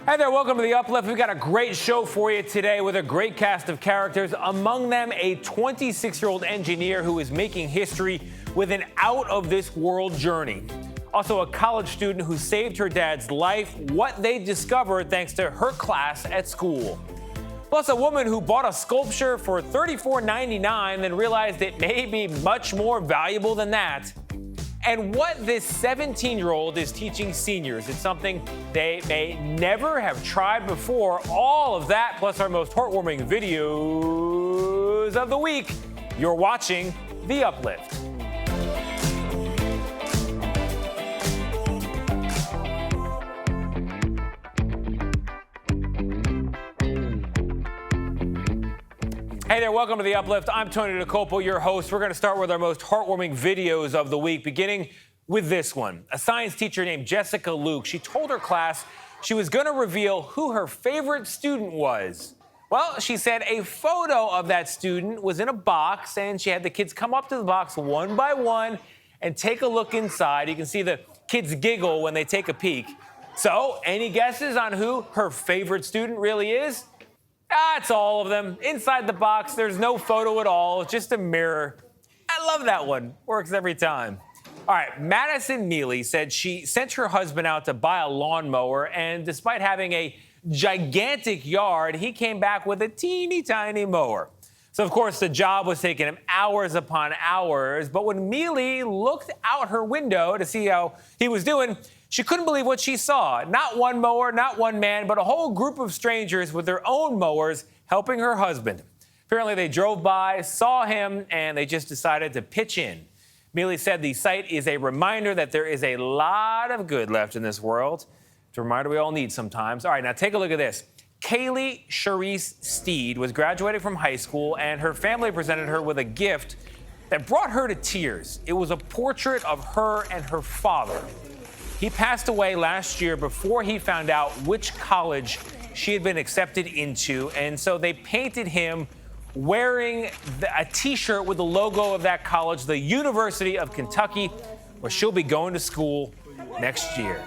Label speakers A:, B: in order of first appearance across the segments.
A: Hey there, welcome to the Uplift. We've got a great show for you today with a great cast of characters. Among them, a 26-year-old engineer who is making history with an out-of-this-world journey. Also, a college student who saved her dad's life, what they discovered thanks to her class at school. Plus, a woman who bought a sculpture for $34.99 and realized it may be much more valuable than that. And what this 17-year-old is teaching seniors. It's something they may never have tried before. All of that, plus our most heartwarming videos of the week. You're watching The Uplift. Hey there, welcome to The Uplift. I'm Tony DeCopo, your host. We're going to start with our most heartwarming videos of the week, beginning with this one. A science teacher named Jessica Luke, she told her class she was going to reveal who her favorite student was. Well, she said a photo of that student was in a box, and she had the kids come up to the box one by one and take a look inside. You can see the kids giggle when they take a peek. So, any guesses on who her favorite student really is? It's all of them. Inside the box, there's no photo at all, just a mirror. I love that one. Works every time. All right, Madison Mealy said she sent her husband out to buy a lawnmower, and despite having a gigantic yard, he came back with a teeny tiny mower. So, of course, the job was taking him hours upon hours, but when Mealy looked out her window to see how he was doing, she couldn't believe what she saw. Not one mower, not one man, but a whole group of strangers with their own mowers helping her husband. Apparently, they drove by, saw him, and they just decided to pitch in. Mealy said the sight is a reminder that there is a lot of good left in this world. It's a reminder we all need sometimes. All right, now take a look at this. Kaylee Charisse Steed was graduating from high school, and her family presented her with a gift that brought her to tears. It was a portrait of her and her father. He passed away last year before he found out which college she had been accepted into, and so they painted him wearing a T-shirt with the logo of that college, the University of Kentucky, where she'll be going to school next year.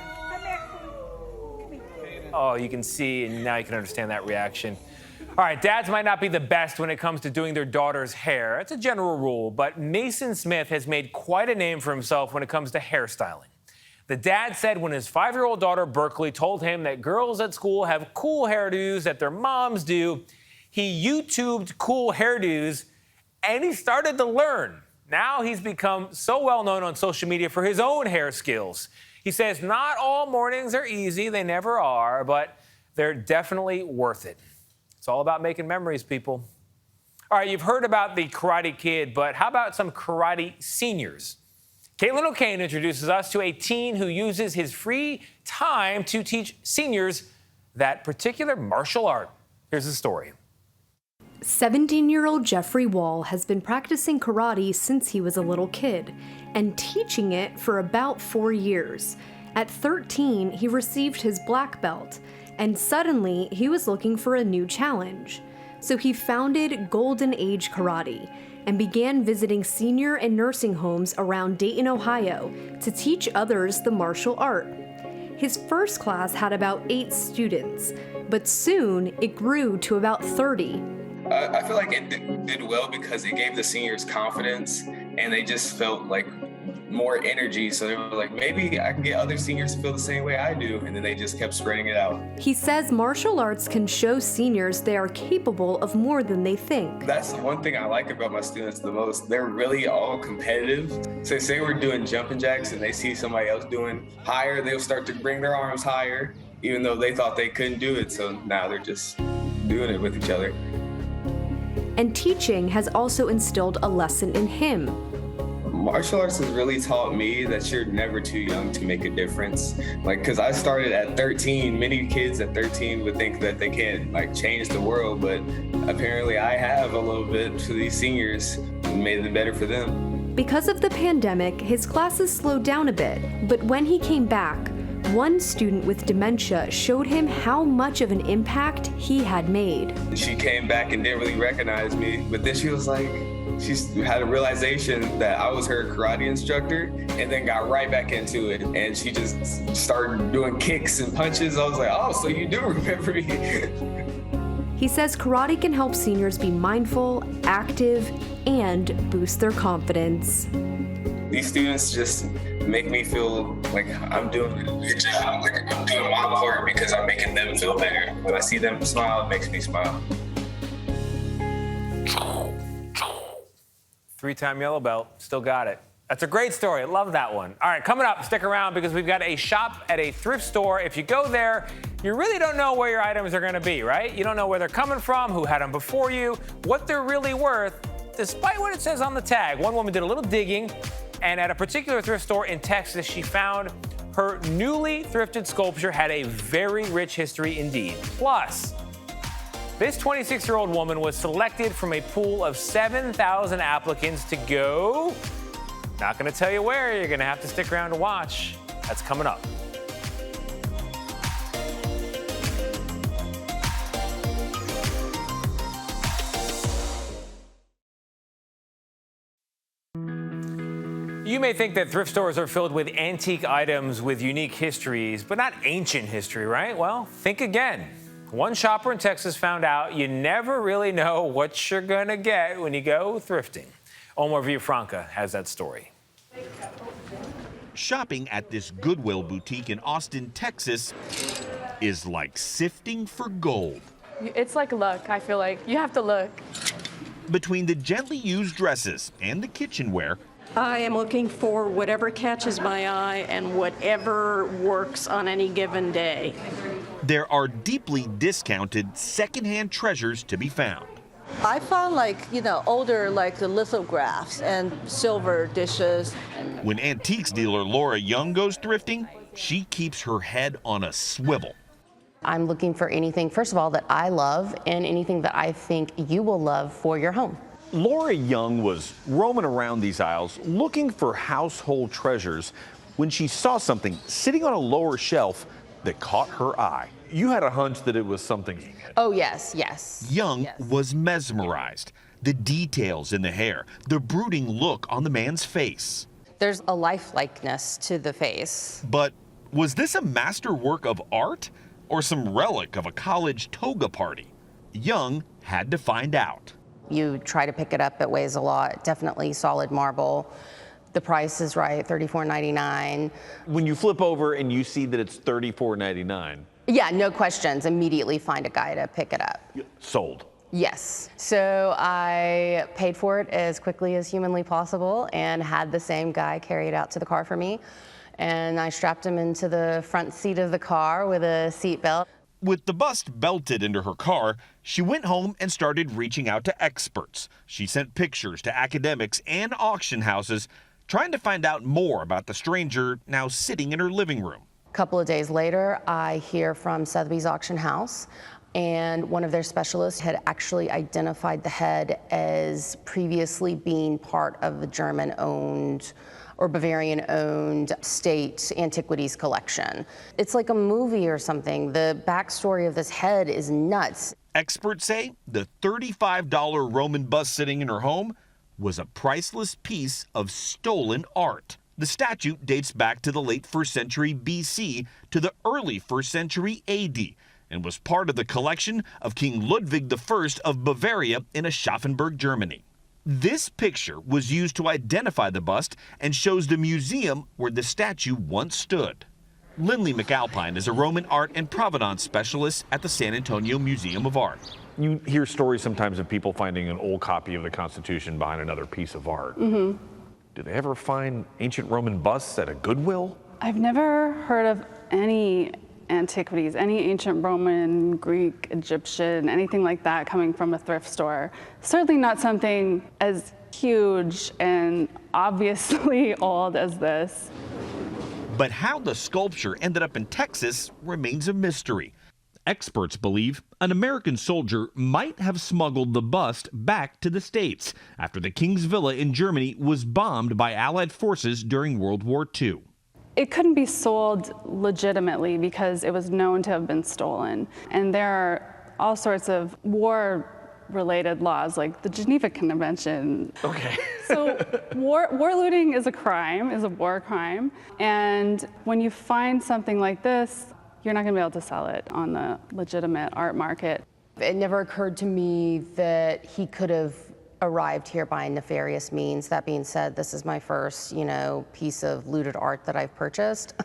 A: Oh, you can see, and now you can understand that reaction. All right, dads might not be the best when it comes to doing their daughter's hair. It's a general rule, but Mason Smith has made quite a name for himself when it comes to hairstyling. The dad said when his 5-year-old daughter, Berkeley, told him that girls at school have cool hairdos that their moms do, he YouTubed cool hairdos, and he started to learn. Now he's become so well-known on social media for his own hair skills. He says not all mornings are easy, they never are, but they're definitely worth it. It's all about making memories, people. All right, you've heard about the Karate Kid, but how about some karate seniors? Caitlin O'Kane introduces us to a teen who uses his free time to teach seniors that particular martial art. Here's the story.
B: 17-year-old Jeffrey Wall has been practicing karate since he was a little kid and teaching it for about 4 years. At 13, he received his black belt, and suddenly he was looking for a new challenge. So he founded Golden Age Karate and began visiting senior and nursing homes around Dayton, Ohio, to teach others the martial art. His first class had about 8 students, but soon it grew to about 30.
C: I feel like it did well because it gave the seniors confidence, and they just felt like more energy. So they were like, maybe I can get other seniors to feel the same way I do. And then they just kept spreading it out.
B: He says martial arts can show seniors they are capable of more than they think.
C: That's the one thing I like about my students the most. They're really all competitive. So say we're doing jumping jacks and they see somebody else doing higher, they'll start to bring their arms higher, even though they thought they couldn't do it. So now they're just doing it with each other.
B: And teaching has also instilled a lesson in him.
C: Martial arts has really taught me that you're never too young to make a difference. Like, because I started at 13. Many kids at 13 would think that they can't, like, change the world, but apparently I have a little bit for these seniors and made it better for them.
B: Because of the pandemic, his classes slowed down a bit, but when he came back, one student with dementia showed him how much of an impact he had made.
C: She came back and didn't really recognize me, but then she was like, she had a realization that I was her karate instructor, and then got right back into it. And she just started doing kicks and punches. I was like, oh, so you do remember me.
B: He says karate can help seniors be mindful, active, and boost their confidence.
C: These students just make me feel like I'm doing a good job. Like I'm doing my part because I'm making them feel better. When I see them smile, it makes me smile.
A: 3-time yellow belt, still got it. That's a great story. I love that one. All right, coming up, stick around because we've got a shop at a thrift store. If you go there, you really don't know where your items are going to be, right? You don't know where they're coming from, who had them before you, what they're really worth, despite what it says on the tag. One woman did a little digging, and at a particular thrift store in Texas, she found her newly thrifted sculpture had a very rich history indeed. Plus, this 26-year-old woman was selected from a pool of 7,000 applicants to go. Not going to tell you where. You're going to have to stick around to watch. That's coming up. You may think that thrift stores are filled with antique items with unique histories, but not ancient history, right? Well, think again. One shopper in Texas found out you never really know what you're going to get when you go thrifting. Omar Villafranca has that story.
D: Shopping at this Goodwill boutique in Austin, Texas is like sifting for gold.
E: It's like luck, I feel like. You have to look.
D: Between the gently used dresses and the kitchenware,
F: I am looking for whatever catches my eye and whatever works on any given day.
D: there are deeply discounted secondhand treasures to be found.
G: I found older the lithographs and silver dishes.
D: When antiques dealer Laura Young goes thrifting, she keeps her head on a swivel.
H: I'm looking for anything, first of all, that I love and anything that I think you will love for your home.
I: Laura Young was roaming around these aisles looking for household treasures when she saw something sitting on a lower shelf that caught her eye. You had a hunch that it was something.
H: Oh, yes.
D: Young was mesmerized. The details in the hair, the brooding look on the man's face.
H: There's a lifelikeness to the face.
D: But was this a masterwork of art or some relic of a college toga party? Young had to find out.
H: You try to pick it up, it weighs a lot, definitely solid marble. The price is right, $34.99.
I: When you flip over and you see that it's $34.99.
H: Yeah, no questions, immediately find a guy to pick it up.
I: Sold.
H: Yes. So I paid for it as quickly as humanly possible and had the same guy carry it out to the car for me. And I strapped him into the front seat of the car with a seat belt.
D: With the bust belted into her car, she went home and started reaching out to experts. She sent pictures to academics and auction houses, trying to find out more about the stranger now sitting in her living room.
H: A couple of days later, I hear from Sotheby's auction house, and one of their specialists had actually identified the head as previously being part of the German-owned or Bavarian-owned state antiquities collection. It's like a movie or something. The backstory of this head is nuts.
D: Experts say the $35 Roman bust sitting in her home was a priceless piece of stolen art. The statue dates back to the late 1st century BC to the early 1st century AD and was part of the collection of King Ludwig I of Bavaria in Aschaffenburg, Germany. This picture was used to identify the bust and shows the museum where the statue once stood. Lindley McAlpine is a Roman art and provenance specialist at the San Antonio Museum of Art.
I: You hear stories sometimes of people finding an old copy of the Constitution behind another piece of art.
E: Mm-hmm.
I: Do they ever find ancient Roman busts at a Goodwill?
E: I've never heard of any antiquities, any ancient Roman, Greek, Egyptian, anything like that coming from a thrift store. Certainly not something as huge and obviously old as this.
D: But how the sculpture ended up in Texas remains a mystery. Experts believe an American soldier might have smuggled the bust back to the States after the King's Villa in Germany was bombed by Allied forces during World War II.
E: It couldn't be sold legitimately because it was known to have been stolen. And there are all sorts of war related laws like the Geneva Convention.
I: Okay.
E: So war looting is a war crime. And when you find something like this, you're not gonna be able to sell it on the legitimate art market.
H: It never occurred to me that he could have arrived here by nefarious means. That being said, this is my first, piece of looted art that I've purchased.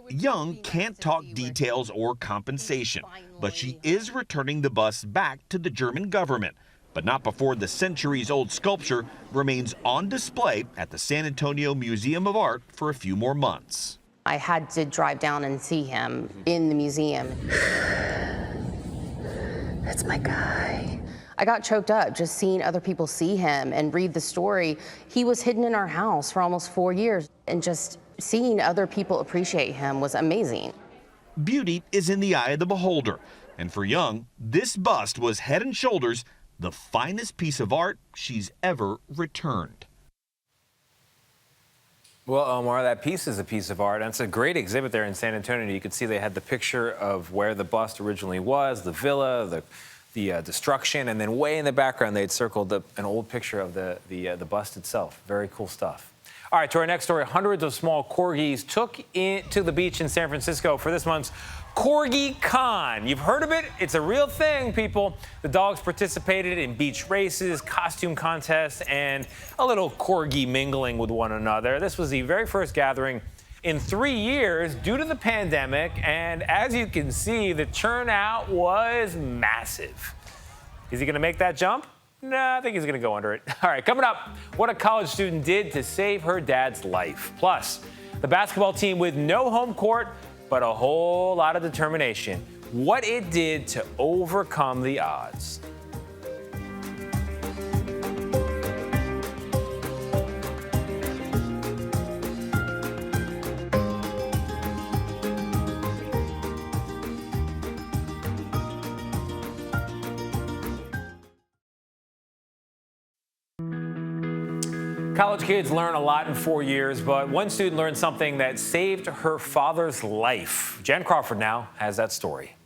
D: Young can't talk details or compensation, but she is returning the bust back to the German government, but not before the centuries-old sculpture remains on display at the San Antonio Museum of Art for a few more months.
H: I had to drive down and see him in the museum. That's my guy. I got choked up just seeing other people see him and read the story. He was hidden in our house for almost 4 years, and just seeing other people appreciate him was amazing.
D: Beauty is in the eye of the beholder, and for Young, this bust was head and shoulders the finest piece of art she's ever returned.
A: Well, Omar, that piece is a piece of art, and it's a great exhibit there in San Antonio. You could see they had the picture of where the bust originally was, the villa, the destruction, and then way in the background they'd circled an old picture of the bust itself. Very cool stuff. All right, to our next story. Hundreds of small corgis took to the beach in San Francisco for this month's Corgi Con. You've heard of it. It's a real thing, people. The dogs participated in beach races, costume contests, and a little corgi mingling with one another. This was the very first gathering in 3 years due to the pandemic, and as you can see, the turnout was massive. Is he going to make that jump? No, I think he's going to go under it. All right, coming up, what a college student did to save her dad's life. Plus, the basketball team with no home court, but a whole lot of determination. What it did to overcome the odds. College kids learn a lot in 4 years, but one student learned something that saved her father's life. Jen Crawford now has that story.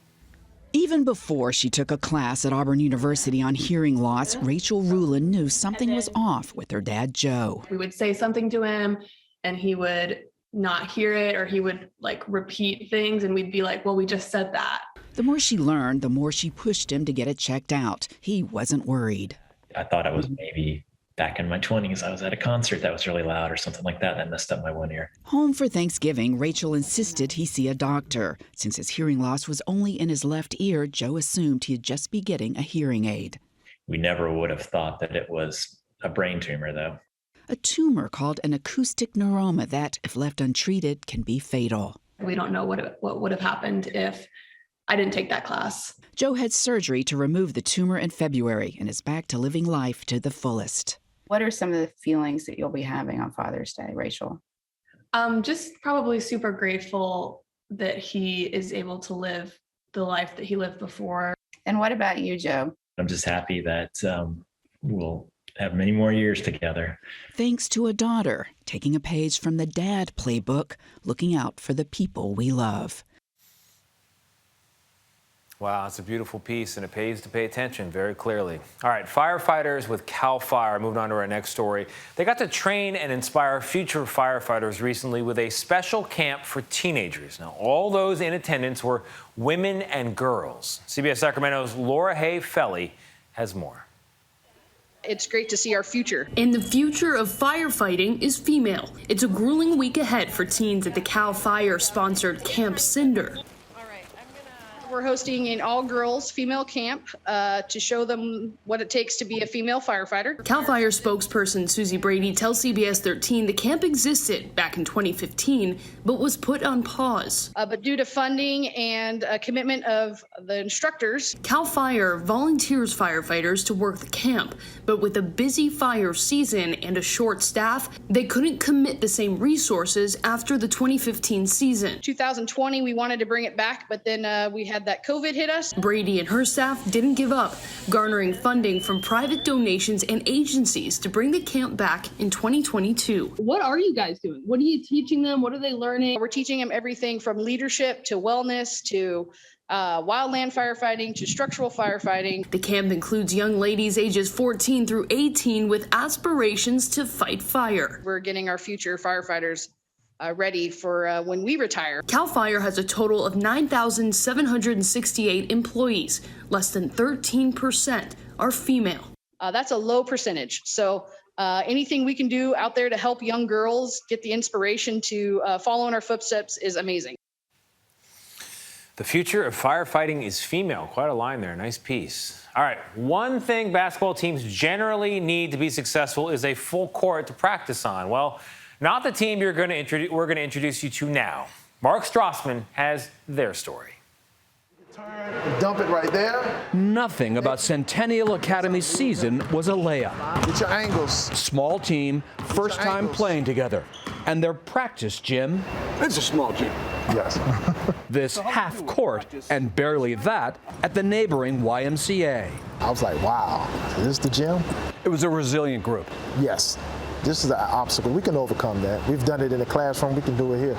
J: Even before she took a class at Auburn University on hearing loss, Rachel Rulin knew something was off with her dad, Joe.
K: We would say something to him and he would not hear it, or he would repeat things, and we'd be like, well, we just said that.
J: The more she learned, the more she pushed him to get it checked out. He wasn't worried.
L: I thought it was maybe back in my 20s, I was at a concert that was really loud or something like that, and I messed up my one ear.
J: Home for Thanksgiving, Rachel insisted he see a doctor. Since his hearing loss was only in his left ear, Joe assumed he'd just be getting a hearing aid.
L: We never would have thought that it was a brain tumor, though.
J: A tumor called an acoustic neuroma that, if left untreated, can be fatal.
K: We don't know what would have happened if I didn't take that class.
J: Joe had surgery to remove the tumor in February and is back to living life to the fullest.
M: What are some of the feelings that you'll be having on Father's Day, Rachel?
K: Just probably super grateful that he is able to live the life that he lived before.
M: And what about you, Joe?
L: I'm just happy that we'll have many more years together.
J: Thanks to a daughter, taking a page from the dad playbook, looking out for the people we love.
A: Wow, it's a beautiful piece, and it pays to pay attention very clearly. All right, firefighters with CAL FIRE, moving on to our next story. They got to train and inspire future firefighters recently with a special camp for teenagers. Now, all those in attendance were women and girls. CBS Sacramento's Laura Hay Felly has more.
N: It's great to see our future.
O: And the future of firefighting is female. It's a grueling week ahead for teens at the CAL FIRE-sponsored Camp Cinder.
N: We're hosting an all-girls female camp to show them what it takes to be a female firefighter.
O: CAL FIRE spokesperson Susie Brady tells CBS 13 the camp existed back in 2015, but was put on pause.
N: But due to funding and commitment of the instructors,
O: CAL FIRE volunteers firefighters to work the camp, but with a busy fire season and a short staff, they couldn't commit the same resources after the 2015 season.
N: 2020, we wanted to bring it back, but then we had that COVID hit us.
O: Brady and her staff didn't give up, garnering funding from private donations and agencies to bring the camp back in 2022.
N: What are you guys doing? What are you teaching them? What are they learning? We're teaching them everything from leadership to wellness to wildland firefighting to structural firefighting.
O: The camp includes young ladies ages 14 through 18 with aspirations to fight fire.
N: We're getting our future firefighters ready for when we retire.
O: CAL FIRE has a total of 9,768 employees. Less than 13% are female.
N: That's a low percentage. So anything we can do out there to help young girls get the inspiration to follow in our footsteps is amazing.
A: The future of firefighting is female. Quite a line there. Nice piece. All right. One thing basketball teams generally need to be successful is a full court to practice on. Well, not the team we're going to introduce you to now. Mark Strassman has their story.
P: Dump it right there.
Q: Nothing about Centennial Academy's season was a layup.
P: Get your angles.
Q: Small team, first time playing together. And their practice gym.
P: It's a small gym. Yes.
Q: This half court, and barely that, at the neighboring YMCA.
P: I was like, wow, is this the gym?
Q: It was a resilient group.
P: Yes. This is an obstacle. We can overcome that. We've done it in the classroom. We can do it here.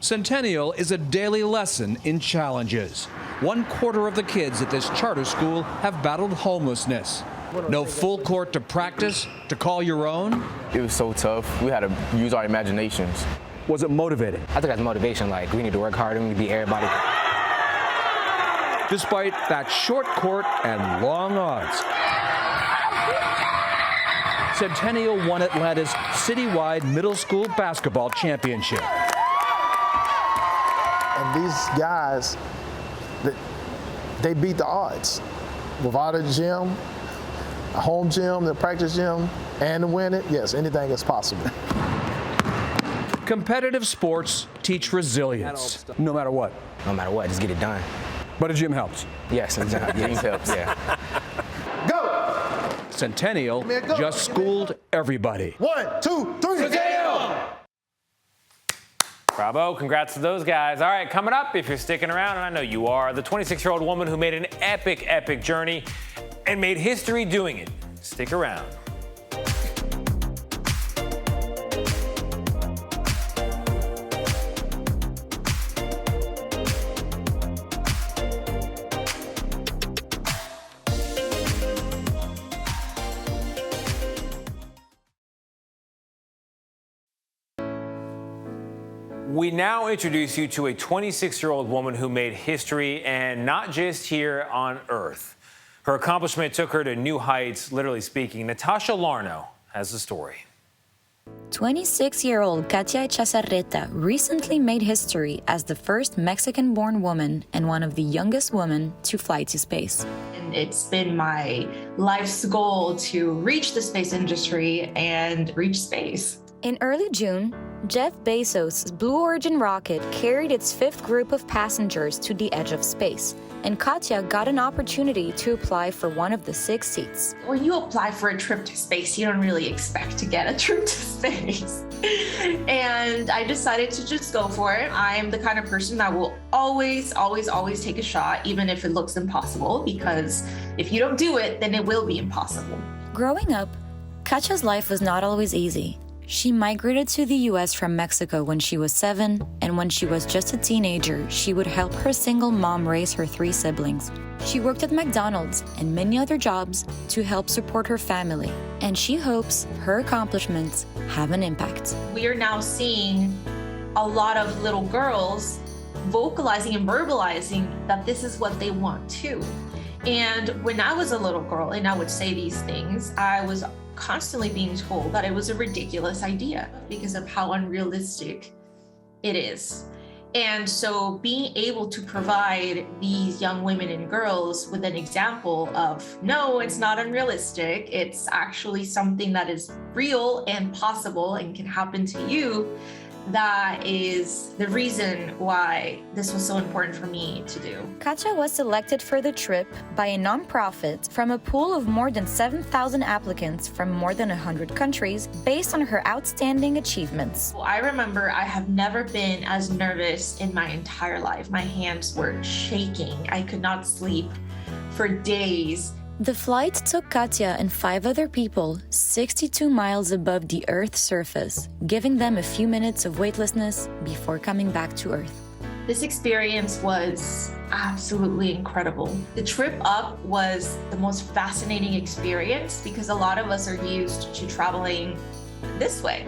Q: Centennial is a daily lesson in challenges. 1/4 of the kids at this charter school have battled homelessness. No full court to practice, to call your own.
R: It was so tough. We had to use our imaginations.
Q: Was it motivating?
R: I think that's motivation. Like, we need to work hard and we beat everybody.
Q: Despite that short court and long odds, Centennial won Atlanta's citywide middle school basketball championship.
P: And these guys, they beat the odds. Without a gym, a home gym, the practice gym, and to win it, yes, anything is possible.
Q: Competitive sports teach resilience, no matter what.
R: No matter what, just get it done.
Q: But a gym helps.
R: Yes, the gym helps, yeah.
P: Go!
Q: Centennial just schooled everybody.
P: 1, 2, 3.
A: Centennial! Bravo, congrats to those guys. All right, coming up, if you're sticking around, and I know you are, the 26-year-old woman who made an epic journey and made history doing it. Stick around. We now introduce you to a 26-year-old woman who made history, and not just here on Earth. Her accomplishment took her to new heights, literally speaking. Natasha Larno has the story.
S: 26-year-old Katia Chazarreta recently made history as the first Mexican-born woman and one of the youngest women to fly to space.
T: It's been my life's goal to reach the space industry and reach space.
S: In early June, Jeff Bezos' Blue Origin rocket carried its 5th group of passengers to the edge of space, and Katia got an opportunity to apply for one of the 6 seats.
T: When you apply for a trip to space, you don't really expect to get a trip to space. And I decided to just go for it. I'm the kind of person that will always take a shot, even if it looks impossible, because if you don't do it, then it will be impossible.
S: Growing up, Katia's life was not always easy. She migrated to the U.S. from Mexico when she was 7, and when she was just a teenager, she would help her single mom raise her 3 siblings. She worked at McDonald's and many other jobs to help support her family, and she hopes her accomplishments have an impact.
T: We are now seeing a lot of little girls vocalizing and verbalizing that this is what they want too. And when I was a little girl and I would say these things, I was constantly being told that it was a ridiculous idea because of how unrealistic it is. And so being able to provide these young women and girls with an example of, no, it's not unrealistic, it's actually something that is real and possible and can happen to you, that is the reason why this was so important for me to do.
S: Katya was selected for the trip by a nonprofit from a pool of more than 7,000 applicants from more than 100 countries based on her outstanding achievements.
T: I remember I have never been as nervous in my entire life. My hands were shaking. I could not sleep for days.
S: The flight took Katya and 5 other people 62 miles above the Earth's surface, giving them a few minutes of weightlessness before coming back to Earth.
T: This experience was absolutely incredible. The trip up was the most fascinating experience because a lot of us are used to traveling this way.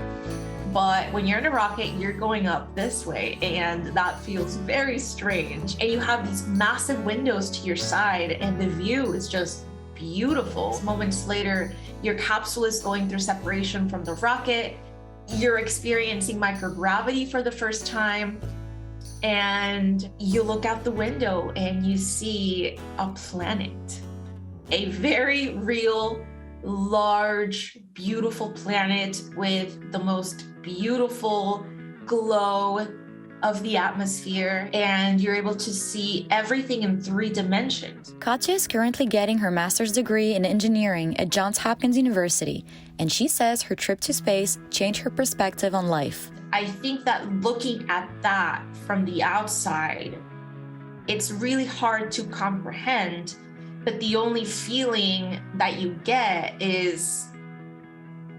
T: But when you're in a rocket, you're going up this way, and that feels very strange. And you have these massive windows to your side, and the view is just beautiful. Moments later, your capsule is going through separation from the rocket. You're experiencing microgravity for the first time. And you look out the window and you see a planet. A very real, large, beautiful planet with the most beautiful glow of the atmosphere, and you're able to see everything in 3 dimensions.
S: Katya is currently getting her master's degree in engineering at Johns Hopkins University, and she says her trip to space changed her perspective on life.
T: I think that looking at that from the outside, it's really hard to comprehend, but the only feeling that you get is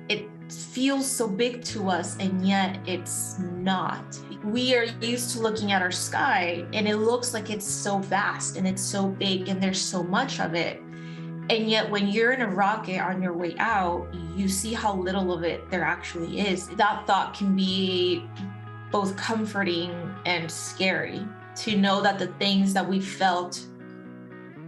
T: it feels so big to us, and yet it's not. We are used to looking at our sky and it looks like it's so vast and it's so big and there's so much of it. And yet when you're in a rocket on your way out, you see how little of it there actually is. That thought can be both comforting and scary, to know that the things that we felt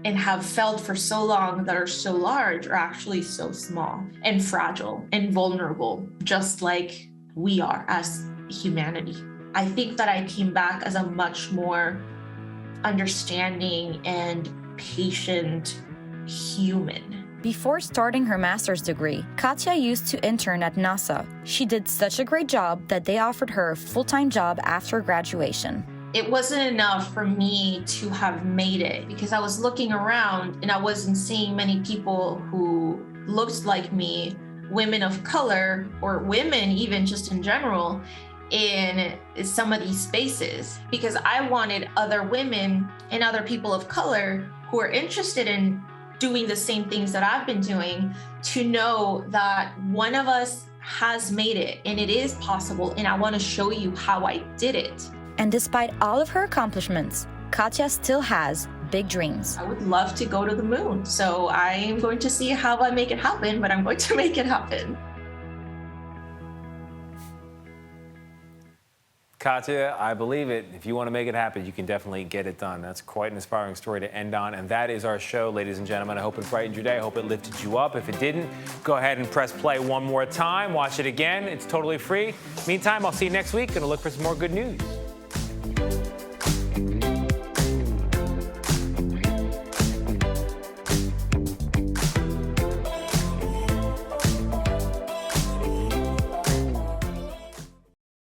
T: and have felt for so long that are so large are actually so small and fragile and vulnerable, just like we are as humanity. I think that I came back as a much more understanding and patient human.
S: Before starting her master's degree, Katya used to intern at NASA. She did such a great job that they offered her a full-time job after graduation.
T: It wasn't enough for me to have made it because I was looking around and I wasn't seeing many people who looked like me, women of color, or women even just in general, in some of these spaces, because I wanted other women and other people of color who are interested in doing the same things that I've been doing to know that one of us has made it and it is possible, and I want to show you how I did it.
S: And despite all of her accomplishments, Katya still has big dreams.
T: I would love to go to the moon, so I am going to see how I make it happen, but I'm going to make it happen.
A: Katya, I believe it. If you want to make it happen, you can definitely get it done. That's quite an inspiring story to end on. And that is our show, ladies and gentlemen. I hope it brightened your day. I hope it lifted you up. If it didn't, go ahead and press play one more time. Watch it again. It's totally free. Meantime, I'll see you next week. Gonna look for some more good news.